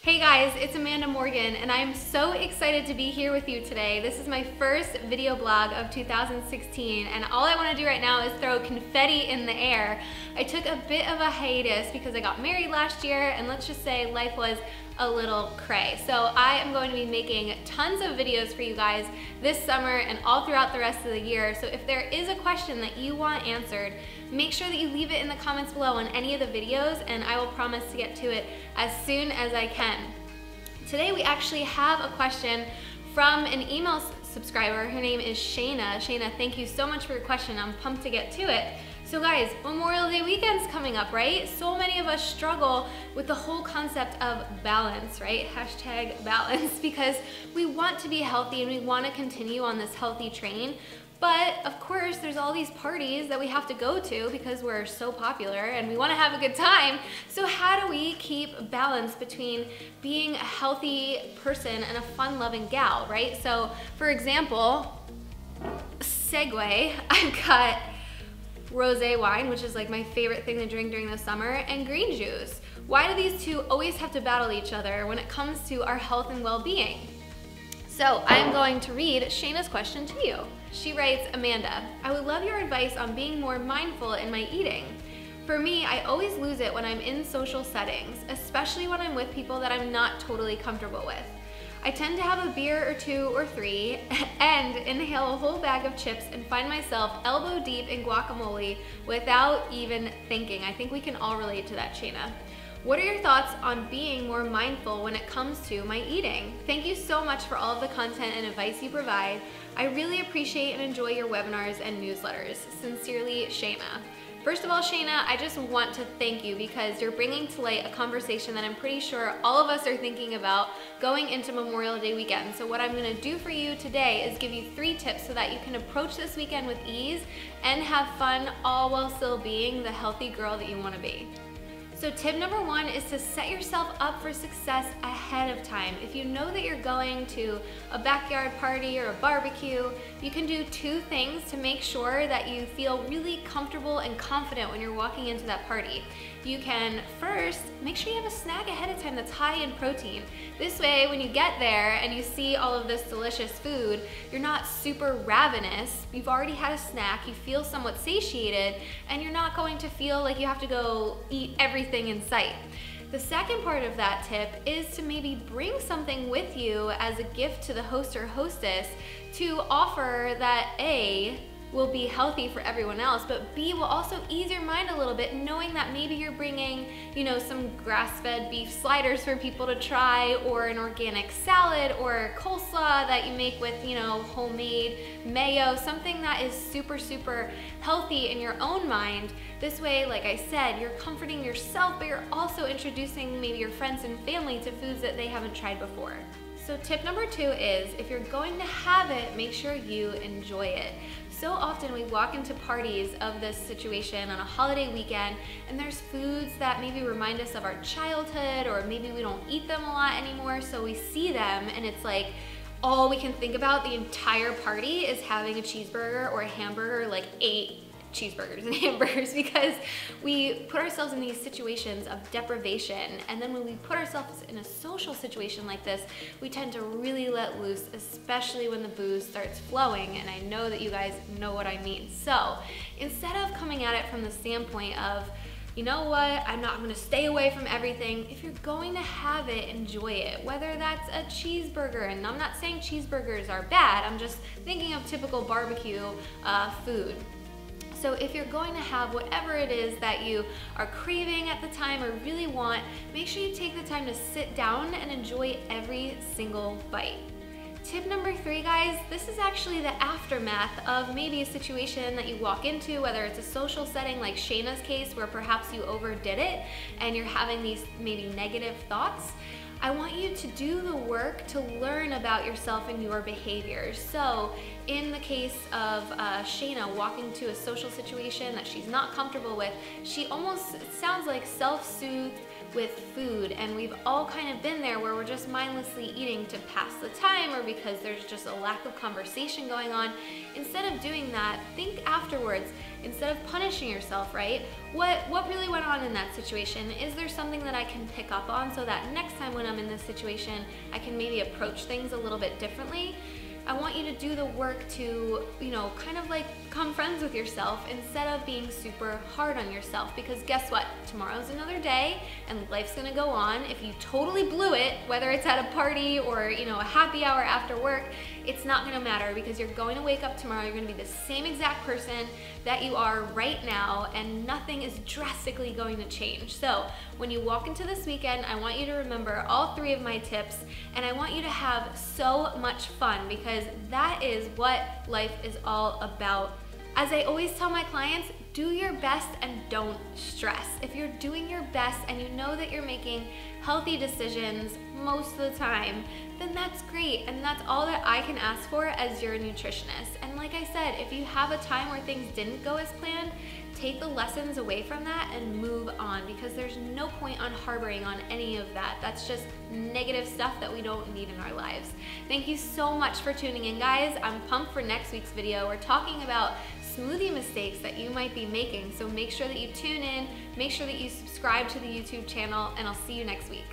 Hey guys, it's Amanda Morgan and I'm so excited to be here with you today. This is my first video blog of 2016 and all I want to do right now is throw confetti in the air. I took a bit of a hiatus because I got married last year and let's just say life was a little cray. So I am going to be making tons of videos for you guys this summer and all throughout the rest of the year. So if there is a question that you want answered, make sure that you leave it in the comments below on any of the videos and I will promise to get to it as soon as I can. Today we actually have a question from an email subscriber. Her name is Shayna. Shayna, thank you so much for your question. I'm pumped to get to it. So guys, Memorial Day weekend's coming up, right? So many of us struggle with the whole concept of balance, right? Hashtag balance, because we want to be healthy and we want to continue on this healthy train. But of course, there's all these parties that we have to go to because we're so popular and we want to have a good time. So how do we keep balance between being a healthy person and a fun-loving gal, right? So for example, segue, I've got rosé wine, which is like my favorite thing to drink during the summer, and green juice. Why do these two always have to battle each other when it comes to our health and well-being? So I'm going to read Shayna's question to you. She writes, Amanda, I would love your advice on being more mindful in my eating. For me, I always lose it when I'm in social settings, especially when I'm with people that I'm not totally comfortable with. I tend to have a beer or two or three and inhale a whole bag of chips and find myself elbow deep in guacamole without even thinking. I think we can all relate to that, Shayna. What are your thoughts on being more mindful when it comes to my eating? Thank you so much for all of the content and advice you provide. I really appreciate and enjoy your webinars and newsletters. Sincerely, Shayna. First of all, Shayna, I just want to thank you because you're bringing to light a conversation that I'm pretty sure all of us are thinking about going into Memorial Day weekend. So what I'm gonna do for you today is give you 3 tips so that you can approach this weekend with ease and have fun, all while still being the healthy girl that you wanna be. So tip number 1 is to set yourself up for success ahead of time. If you know that you're going to a backyard party or a barbecue, you can do 2 things to make sure that you feel really comfortable and confident when you're walking into that party. You can first make sure you have a snack ahead of time that's high in protein. This way, when you get there and you see all of this delicious food, you're not super ravenous. You've already had a snack, you feel somewhat satiated, and you're not going to feel like you have to go eat everything in sight. The second part of that tip is to maybe bring something with you as a gift to the host or hostess to offer that A, will be healthy for everyone else, but B, will also ease your mind a little bit knowing that maybe you're bringing, you know, some grass-fed beef sliders for people to try, or an organic salad, or coleslaw that you make with, you know, homemade mayo, something that is super, super healthy in your own mind. This way, like I said, you're comforting yourself, but you're also introducing maybe your friends and family to foods that they haven't tried before. So tip number 2 is, if you're going to have it, make sure you enjoy it. So often we walk into parties of this situation on a holiday weekend and there's foods that maybe remind us of our childhood, or maybe we don't eat them a lot anymore, so we see them and it's like all we can think about the entire party is having a cheeseburger or a hamburger, like 8 cheeseburgers and hamburgers, because we put ourselves in these situations of deprivation, and then when we put ourselves in a social situation like this, we tend to really let loose, especially when the booze starts flowing, and I know that you guys know what I mean. So instead of coming at it from the standpoint of, you know what, I'm gonna stay away from everything, if you're going to have it, enjoy it. Whether that's a cheeseburger, and I'm not saying cheeseburgers are bad, I'm just thinking of typical barbecue food. So if you're going to have whatever it is that you are craving at the time or really want, make sure you take the time to sit down and enjoy every single bite. Tip number 3, guys, this is actually the aftermath of maybe a situation that you walk into, whether it's a social setting like Shayna's case where perhaps you overdid it and you're having these maybe negative thoughts. I want you to do the work to learn about yourself and your behaviors. So in the case of Shayna walking to a social situation that she's not comfortable with, she almost, it sounds like, self-soothed with food, and we've all kind of been there where we're just mindlessly eating to pass the time or because there's just a lack of conversation going on. Instead of doing that, think afterwards. Instead of punishing yourself, right? What really went on in that situation? Is there something that I can pick up on so that next time when I'm in this situation, I can maybe approach things a little bit differently? I want you to do the work to, kind of like become friends with yourself instead of being super hard on yourself, because guess what? Tomorrow's another day and life's gonna go on. If you totally blew it, whether it's at a party or, a happy hour after work, it's not gonna matter, because you're going to wake up tomorrow, you're gonna be the same exact person that you are right now, and nothing is drastically going to change. So when you walk into this weekend, I want you to remember all 3 of my tips, and I want you to have so much fun, because that is what life is all about. As I always tell my clients, do your best and don't stress. If you're doing your best and you know that you're making healthy decisions most of the time, then that's great, and that's all that I can ask for as your nutritionist. And like I said, if you have a time where things didn't go as planned, take the lessons away from that and move on, because there's no point on harboring on any of that. That's just negative stuff that we don't need in our lives. Thank you so much for tuning in, guys. I'm pumped for next week's video. We're talking about smoothie mistakes that you might be making, so make sure that you tune in, make sure that you subscribe to the YouTube channel, and I'll see you next week.